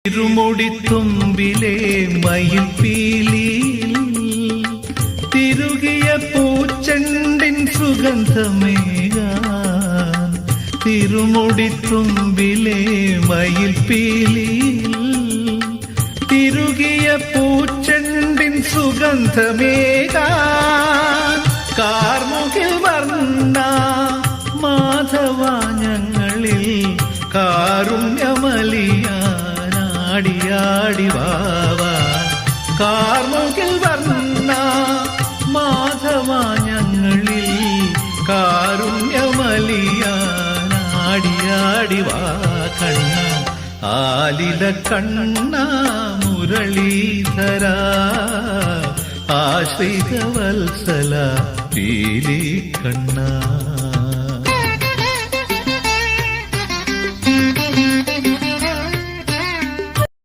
തിരുമുടിത്തുമ്പിലെ മയിൽപ്പീലിയിൽ തിരുകിയ പൂച്ചെണ്ടിൻ സുഗന്ധമേകാൻ. തിരുമുടിത്തുമ്പിലെ മയിൽപ്പീലിയിൽ തിരുകിയ പൂച്ചെണ്ടിൻ സുഗന്ധമേകാൻ. കാർമുകിൽ വർണ്ണ മാധവാഞ്ഞങ്ങളിൽ കാരുണ്യമലിയാനാടിയാടി വാവാ. കാർമുകിൽ വർണ്ണ മാധവാഞ്ഞങ്ങളിൽ കാരുണ്യമലിയാനാടിയാടി വാ കണ്ണ. ആലില കണ്ണ മുരളീധര ആശ്രിത വത്സല പീലി കണ്ണ.